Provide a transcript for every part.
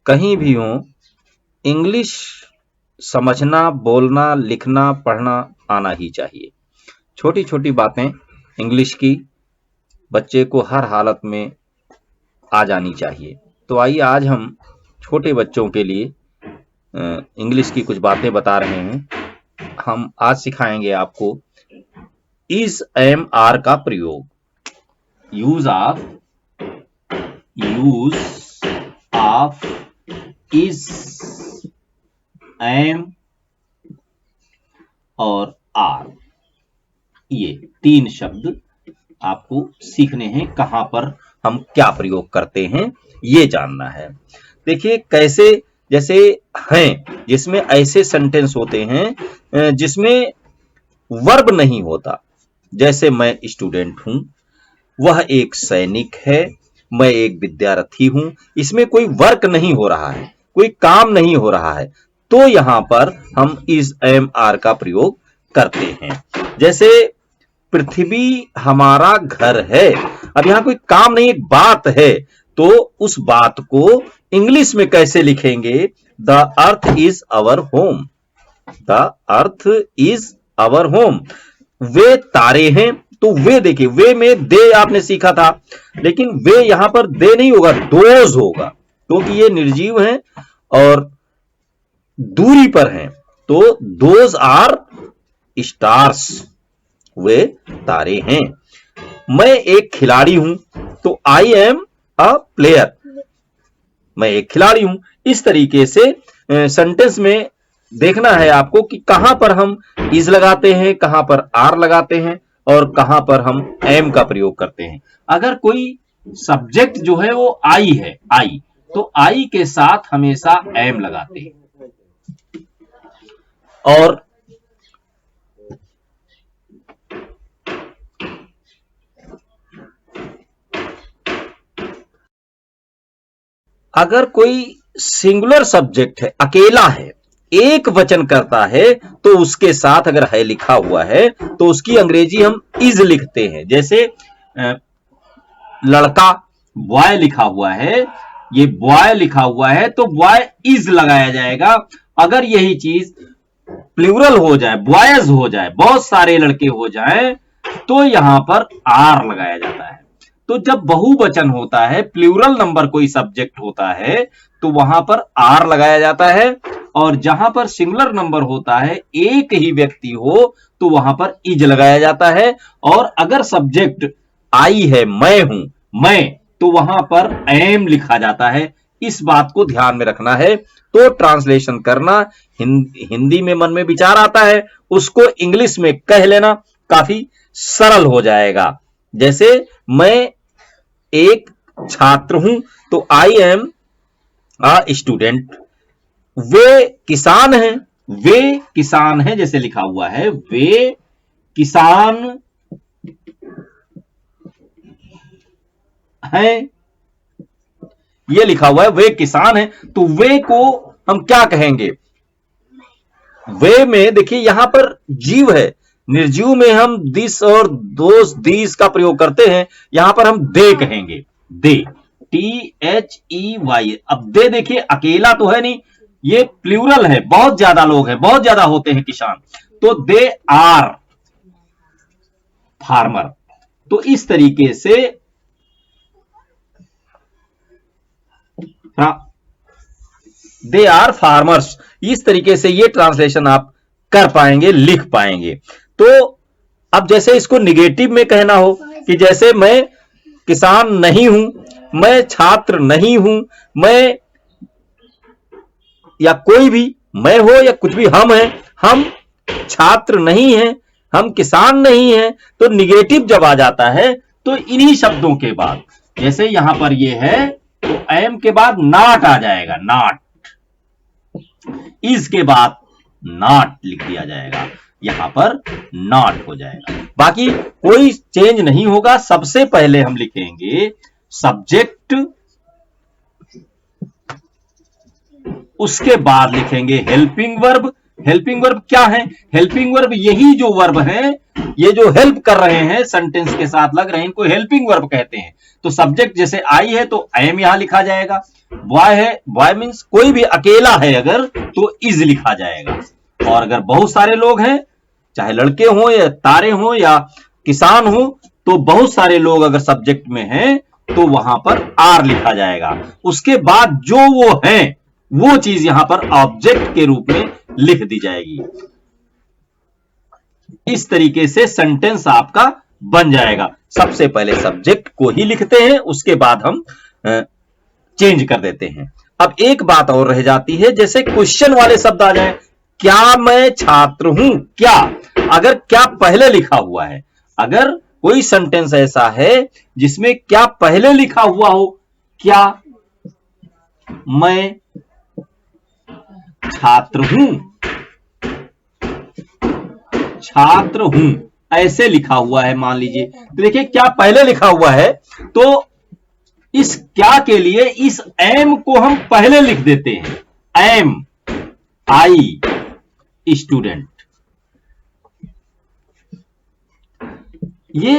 कहीं भी हो, इंग्लिश समझना, बोलना, लिखना, पढ़ना आना ही चाहिए। छोटी छोटी बातें इंग्लिश की बच्चे को हर हालत में आ जानी चाहिए। तो आइए आज हम छोटे बच्चों के लिए इंग्लिश की कुछ बातें बता रहे हैं। हम आज सिखाएंगे आपको इज, एम, आर का प्रयोग। यूज ऑफ इज, एम और आर, ये तीन शब्द आपको सीखने हैं। कहां पर हम क्या प्रयोग करते हैं ये जानना है। देखिए कैसे, जैसे हैं जिसमें ऐसे सेंटेंस होते हैं जिसमें वर्ब नहीं होता। जैसे मैं स्टूडेंट हूं, वह एक सैनिक है, मैं एक विद्यार्थी हूं। इसमें कोई वर्क नहीं हो रहा है, कोई काम नहीं हो रहा है, तो यहां पर हम इज, एम, आर का प्रयोग करते हैं। जैसे पृथ्वी हमारा घर है, अब यहां कोई काम नहीं, एक बात है, तो उस बात को इंग्लिश में कैसे लिखेंगे? The earth is our home, the earth is our home. वे तारे हैं, तो वे देखिए, वे में दे आपने सीखा था, लेकिन वे यहां पर दे नहीं होगा, दोज होगा, क्योंकि ये निर्जीव हैं और दूरी पर हैं। तो दोज आर स्टार्स, वे तारे हैं। मैं एक खिलाड़ी हूं, तो आई एम अ प्लेयर, मैं एक खिलाड़ी हूं। इस तरीके से सेंटेंस में देखना है आपको कि कहां पर हम इज लगाते हैं, कहां पर आर लगाते हैं और कहां पर हम एम का प्रयोग करते हैं। अगर कोई सब्जेक्ट जो है वो आई है, आई, तो आई के साथ हमेशा एम लगाते हैं। और अगर कोई सिंगुलर सब्जेक्ट है, अकेला है, एक वचन करता है, तो उसके साथ अगर है लिखा हुआ है तो उसकी अंग्रेजी हम इज लिखते हैं। जैसे लड़का, बॉय लिखा हुआ है, ये बॉय लिखा हुआ है, तो बॉय इज लगाया जाएगा। अगर यही चीज प्लूरल हो जाए, बॉयज हो जाए, बहुत सारे लड़के हो जाएं, तो यहां पर आर लगाया जाता है। तो जब बहुवचन होता है, प्लूरल नंबर कोई सब्जेक्ट होता है, तो वहां पर आर लगाया जाता है। और जहां पर सिंगुलर नंबर होता है, एक ही व्यक्ति हो, तो वहां पर इज लगाया जाता है। और अगर सब्जेक्ट आई है, मैं हूं, मैं, तो वहां पर एम लिखा जाता है। इस बात को ध्यान में रखना है। तो ट्रांसलेशन करना, हिंदी में मन में विचार आता है, उसको इंग्लिश में कह लेना काफी सरल हो जाएगा। जैसे मैं एक छात्र हूं, तो आई एम अ स्टूडेंट। वे किसान हैं, वे किसान हैं, जैसे लिखा हुआ है, वे किसान हैं, ये लिखा हुआ है, वे किसान हैं। तो वे को हम क्या कहेंगे? वे में देखिए यहां पर जीव है, निर्जीव में हम दिस और दोस, दीस का प्रयोग करते हैं। यहां पर हम दे कहेंगे, दे, THEY। अब दे देखिए अकेला तो है नहीं, ये प्लूरल है, बहुत ज्यादा लोग हैं, बहुत ज्यादा होते हैं किसान, तो दे आर फार्मर। तो इस तरीके से दे आर फार्मर्स, इस तरीके से ये ट्रांसलेशन आप कर पाएंगे, लिख पाएंगे। तो अब जैसे इसको निगेटिव में कहना हो कि जैसे मैं किसान नहीं हूं, मैं छात्र नहीं हूं, मैं, या कोई भी, मैं हो या कुछ भी, हम हैं, हम छात्र नहीं हैं, हम किसान नहीं हैं, तो निगेटिव जब आ जाता है तो इन्हीं शब्दों के बाद, जैसे यहां पर ये है, तो एम के बाद नॉट आ जाएगा, नॉट, इज के बाद नॉट लिख दिया जाएगा, यहां पर नॉट हो जाएगा। बाकी कोई चेंज नहीं होगा। सबसे पहले हम लिखेंगे सब्जेक्ट, उसके बाद लिखेंगे हेल्पिंग वर्ब। हेल्पिंग वर्ब क्या है? हेल्पिंग वर्ब यही जो वर्ब है ये जो हेल्प कर रहे हैं सेंटेंस के साथ लग रहे हैं, इनको हेल्पिंग वर्ब कहते हैं। तो सब्जेक्ट जैसे आई है तो एम यहां लिखा जाएगा, बॉय है, बॉय मीन्स कोई भी अकेला है अगर तो इज लिखा जाएगा, और अगर बहुत सारे लोग हैं, चाहे लड़के हों या तारे हों या किसान हो, तो बहुत सारे लोग अगर सब्जेक्ट में हैं तो वहां पर आर लिखा जाएगा। उसके बाद जो वो है वो चीज यहां पर ऑब्जेक्ट के रूप में लिख दी जाएगी। इस तरीके से सेंटेंस आपका बन जाएगा। सबसे पहले सब्जेक्ट को ही लिखते हैं, उसके बाद हम चेंज कर देते हैं। अब एक बात और रह जाती है, जैसे क्वेश्चन वाले शब्द आ जाए, क्या मैं छात्र हूं, क्या अगर क्या पहले लिखा हुआ है, अगर कोई सेंटेंस ऐसा है जिसमें क्या पहले लिखा हुआ हो, क्या मैं छात्र हूं, छात्र हूं ऐसे लिखा हुआ है मान लीजिए, तो देखिए क्या पहले लिखा हुआ है, तो इस क्या के लिए इस एम को हम पहले लिख देते हैं, एम आई स्टूडेंट। ये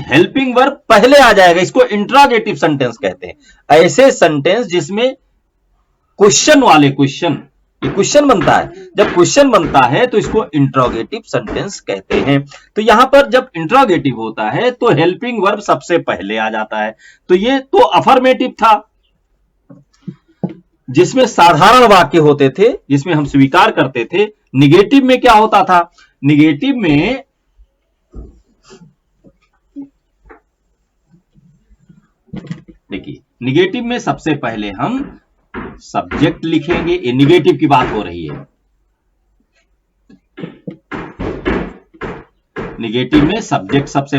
हेल्पिंग वर्ब पहले आ जाएगा, इसको इंट्रोगेटिव सेंटेंस कहते हैं। ऐसे सेंटेंस जिसमें क्वेश्चन वाले क्वेश्चन, ये क्वेश्चन बनता है, जब क्वेश्चन बनता है तो इसको इंट्रोगेटिव सेंटेंस कहते हैं। तो यहां पर जब इंट्रोगेटिव होता है तो हेल्पिंग वर्ब सबसे पहले आ जाता है। तो ये तो अफर्मेटिव था, जिसमें साधारण वाक्य होते थे, जिसमें हम स्वीकार करते थे। निगेटिव में क्या होता था, निगेटिव में देखिए, निगेटिव में सबसे पहले हम सब्जेक्ट लिखेंगे, ये निगेटिव की बात हो रही है। निगेटिव में सब्जेक्ट सबसे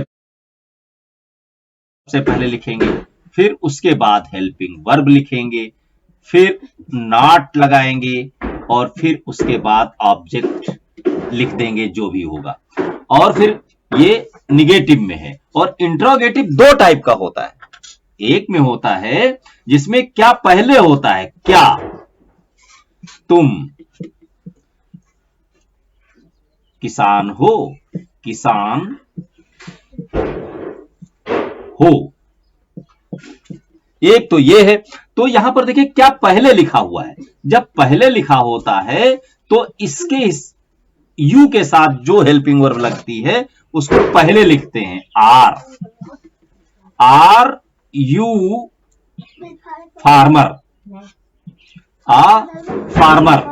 पहले लिखेंगे, फिर उसके बाद हेल्पिंग वर्ब लिखेंगे, फिर नॉट लगाएंगे, और फिर उसके बाद ऑब्जेक्ट लिख देंगे जो भी होगा। और फिर ये निगेटिव में है। और इंट्रोगेटिव दो टाइप का होता है, एक में होता है जिसमें क्या पहले होता है, क्या तुम किसान हो, किसान हो, एक तो ये है। तो यहां पर देखिए क्या पहले लिखा हुआ है, जब पहले लिखा होता है तो इसके यू के साथ जो हेल्पिंग वर्ब लगती है उसको पहले लिखते हैं, are, are you farmer, a farmer,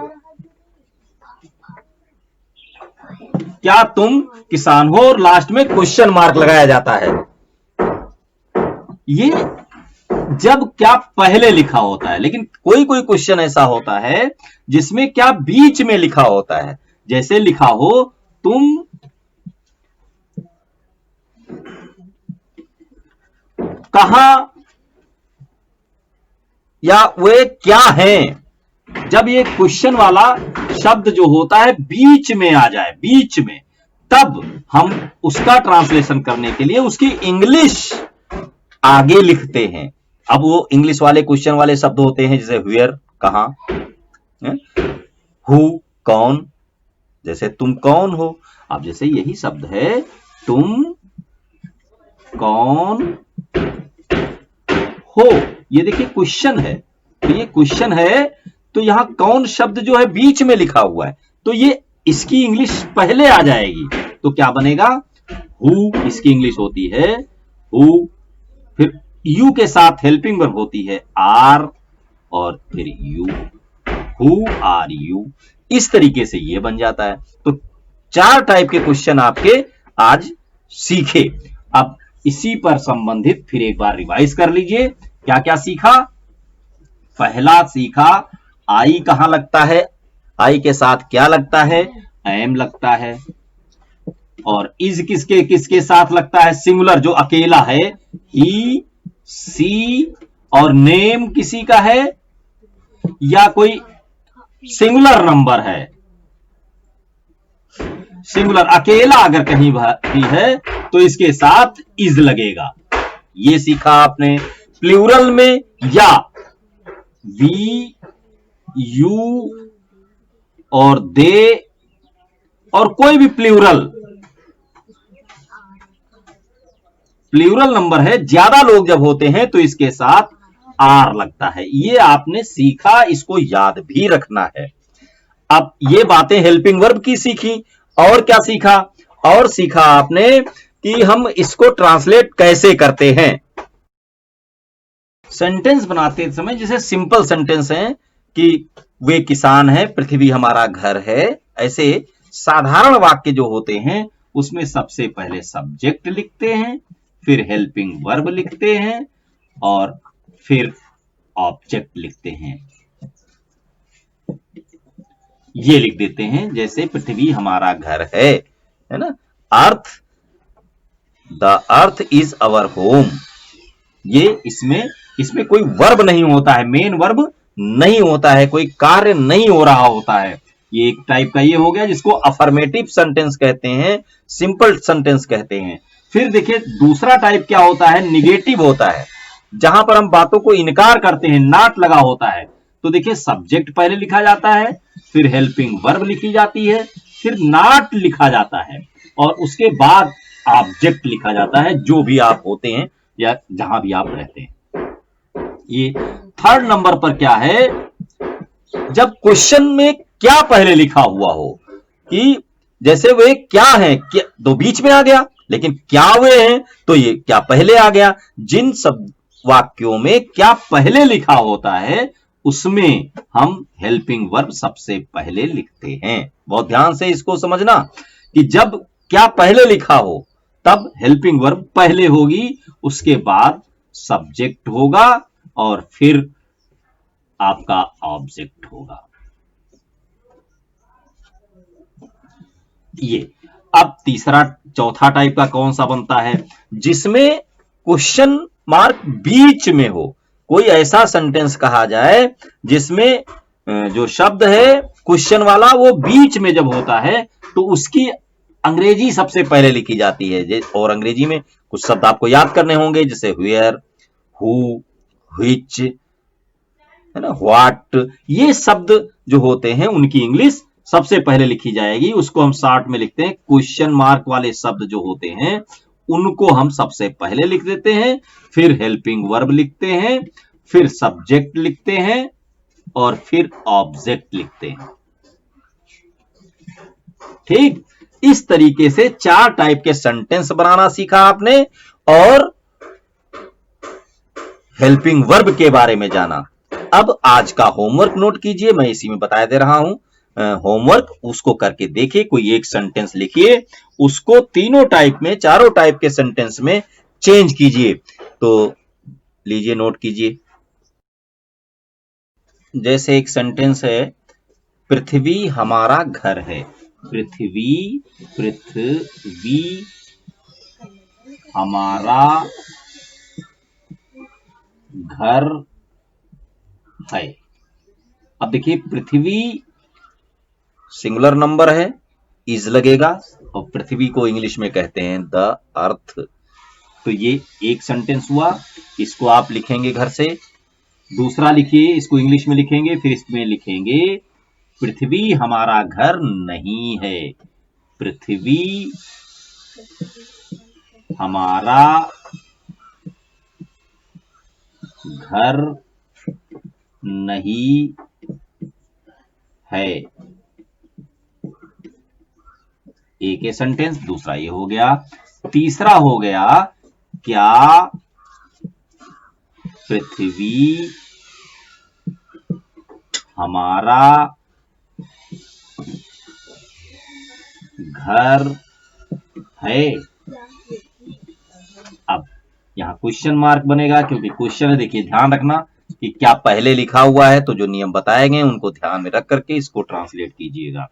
क्या तुम किसान हो, और लास्ट में क्वेश्चन मार्क लगाया जाता है। ये जब क्या पहले लिखा होता है, लेकिन कोई कोई क्वेश्चन ऐसा होता है जिसमें क्या बीच में लिखा होता है, जैसे लिखा हो तुम कहां या वे क्या हैं। जब ये क्वेश्चन वाला शब्द जो होता है बीच में आ जाए, बीच में, तब हम उसका ट्रांसलेशन करने के लिए उसकी इंग्लिश आगे लिखते हैं। अब वो इंग्लिश वाले क्वेश्चन वाले शब्द होते हैं, जैसे वेयर कहां, हु कौन, जैसे तुम कौन हो। अब जैसे यही शब्द है, तुम कौन हो, ये देखिए क्वेश्चन है, तो ये क्वेश्चन है, तो यहां कौन शब्द जो है बीच में लिखा हुआ है, तो ये इसकी इंग्लिश पहले आ जाएगी। तो क्या बनेगा, हु, इसकी इंग्लिश होती है हु, फिर यू के साथ हेल्पिंग वर्ब होती है आर, और फिर यू, हु आर यू। इस तरीके से ये बन जाता है। तो 4 टाइप के क्वेश्चन आपके आज सीखे। अब इसी पर संबंधित फिर एक बार रिवाइज कर लीजिए, क्या क्या सीखा। पहला सीखा, आई कहां लगता है, आई के साथ क्या लगता है, एम लगता है। और इज किसके किसके साथ लगता है, सिंगुलर जो अकेला है, ही, सी, और नेम किसी का है या कोई सिंगुलर नंबर है, सिंगुलर अकेला अगर कहीं भी है तो इसके साथ इज लगेगा। ये सीखा आपने। प्लूरल में या, वी, यू और दे, और कोई भी प्लूरल प्लूरल नंबर है, ज्यादा लोग जब होते हैं तो इसके साथ आर लगता है। ये आपने सीखा, इसको याद भी रखना है। अब ये बातें हेल्पिंग वर्ब की सीखी, और क्या सीखा? और सीखा आपने कि हम इसको ट्रांसलेट कैसे करते हैं। सेंटेंस बनाते समय जैसे सिंपल सेंटेंस है कि वे किसान है, पृथ्वी हमारा घर है, ऐसे साधारण वाक्य जो होते हैं उसमें सबसे पहले सब्जेक्ट लिखते हैं, फिर हेल्पिंग वर्ब लिखते हैं और फिर ऑब्जेक्ट लिखते हैं। ये लिख देते हैं, जैसे पृथ्वी हमारा घर है ना, earth, the earth is our home. ये इसमें कोई वर्ब नहीं होता है, मेन वर्ब नहीं होता है, कोई कार्य नहीं हो रहा होता है। ये एक टाइप का ये हो गया जिसको अफर्मेटिव सेंटेंस कहते हैं, सिंपल सेंटेंस कहते हैं। फिर देखिए दूसरा टाइप क्या होता है, निगेटिव होता है, जहां पर हम बातों को इनकार करते हैं, नॉट लगा होता है। तो देखिए सब्जेक्ट पहले लिखा जाता है, फिर हेल्पिंग वर्ब लिखी जाती है, फिर नॉट लिखा जाता है और उसके बाद ऑब्जेक्ट लिखा जाता है, जो भी आप होते हैं या जहां भी आप रहते हैं। ये थर्ड नंबर पर क्या है, जब क्वेश्चन में क्या पहले लिखा हुआ हो, कि जैसे वे क्या हैं, क्या तो बीच में आ गया, लेकिन क्या वे हैं तो ये क्या पहले आ गया। जिन सब वाक्यों में क्या पहले लिखा होता है उसमें हम हेल्पिंग वर्ब सबसे पहले लिखते हैं। बहुत ध्यान से इसको समझना कि जब क्या पहले लिखा हो तब हेल्पिंग वर्ब पहले होगी, उसके बाद सब्जेक्ट होगा और फिर आपका ऑब्जेक्ट होगा। ये अब तीसरा चौथा टाइप का कौन सा बनता है, जिसमें क्वेश्चन मार्क बीच में हो। कोई ऐसा सेंटेंस कहा जाए जिसमें जो शब्द है क्वेश्चन वाला वो बीच में जब होता है तो उसकी अंग्रेजी सबसे पहले लिखी जाती है। और अंग्रेजी में कुछ शब्द आपको याद करने होंगे, जैसे वेयर, हु, व्हिच, है ना, व्हाट। ये शब्द जो होते हैं उनकी इंग्लिश सबसे पहले लिखी जाएगी, उसको हम शॉर्ट में लिखते हैं। क्वेश्चन मार्क वाले शब्द जो होते हैं उनको हम सबसे पहले लिख देते हैं, फिर हेल्पिंग वर्ब लिखते हैं, फिर सब्जेक्ट लिखते हैं और फिर ऑब्जेक्ट लिखते हैं। ठीक, इस तरीके से 4 टाइप के सेंटेंस बनाना सीखा आपने और हेल्पिंग वर्ब के बारे में जाना। अब आज का होमवर्क नोट कीजिए, मैं इसी में बता दे रहा हूं। होमवर्क उसको करके देखिए, कोई एक सेंटेंस लिखिए, उसको तीनों टाइप में, चारों टाइप के सेंटेंस में चेंज कीजिए। तो लीजिए नोट कीजिए। जैसे एक सेंटेंस है, पृथ्वी हमारा घर है। पृथ्वी हमारा घर है। अब देखिए पृथ्वी सिंगुलर नंबर है, इज लगेगा और पृथ्वी को इंग्लिश में कहते हैं द अर्थ। तो ये एक सेंटेंस हुआ, इसको आप लिखेंगे घर से। दूसरा लिखिए, इसको इंग्लिश में लिखेंगे, फिर इसमें लिखेंगे पृथ्वी हमारा घर नहीं है। पृथ्वी हमारा घर नहीं है। एक ये सेंटेंस, दूसरा ये हो गया। तीसरा हो गया, क्या पृथ्वी हमारा घर है। अब यहां क्वेश्चन मार्क बनेगा क्योंकि क्वेश्चन है। देखिए ध्यान रखना कि क्या पहले लिखा हुआ है, तो जो नियम बताए गए उनको ध्यान में रख करके इसको ट्रांसलेट कीजिएगा।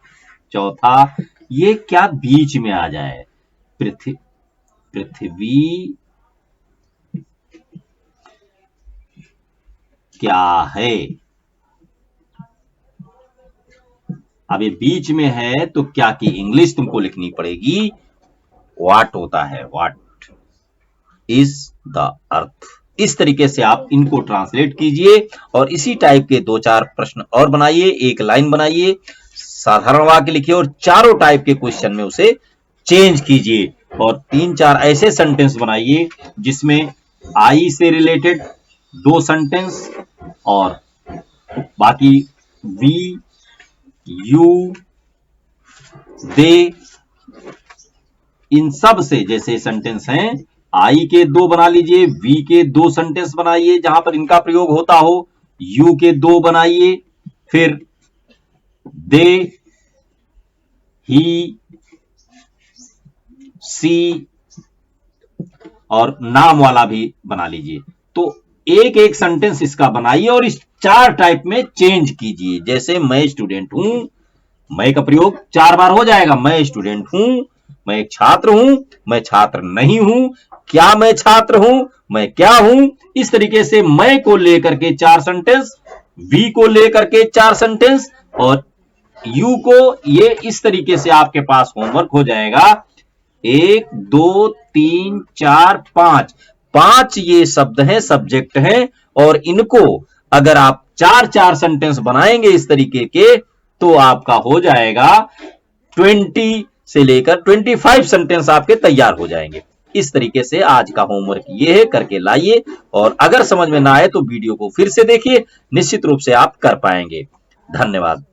चौथा, ये क्या बीच में आ जाए, पृथ्वी क्या है। अब ये बीच में है तो क्या की इंग्लिश तुमको लिखनी पड़ेगी, व्हाट होता है, व्हाट इज द अर्थ। इस तरीके से आप इनको ट्रांसलेट कीजिए और इसी टाइप के 2-4 प्रश्न और बनाइए, एक लाइन बनाइए, साधारण वाक्य लिखिए और चारों टाइप के क्वेश्चन में उसे चेंज कीजिए। और 3-4 ऐसे सेंटेंस बनाइए जिसमें आई से रिलेटेड 2 सेंटेंस और बाकी वी, यू, दे, इन सब से जैसे सेंटेंस हैं, आई के 2 बना लीजिए, वी के 2 सेंटेंस बनाइए जहां पर इनका प्रयोग होता हो, यू के 2 बनाइए, फिर दे, ही, सी और नाम वाला भी बना लीजिए। तो एक एक सेंटेंस इसका बनाइए और इस 4 टाइप में चेंज कीजिए। जैसे मैं स्टूडेंट हूं, मैं का प्रयोग 4 बार हो जाएगा। मैं स्टूडेंट हूं, मैं एक छात्र हूं, मैं छात्र नहीं हूं, क्या मैं छात्र हूं, मैं क्या हूं। इस तरीके से मैं को लेकर के 4 सेंटेंस, वी को लेकर के 4 सेंटेंस और यू को, ये इस तरीके से आपके पास होमवर्क हो जाएगा। 1 2 3 4 5 ये शब्द हैं, सब्जेक्ट हैं, और इनको अगर आप 4-4 सेंटेंस बनाएंगे इस तरीके के, तो आपका हो जाएगा 20 से लेकर 25 सेंटेंस आपके तैयार हो जाएंगे। इस तरीके से आज का होमवर्क ये है, करके लाइए। और अगर समझ में ना आए तो वीडियो को फिर से देखिए, निश्चित रूप से आप कर पाएंगे। धन्यवाद।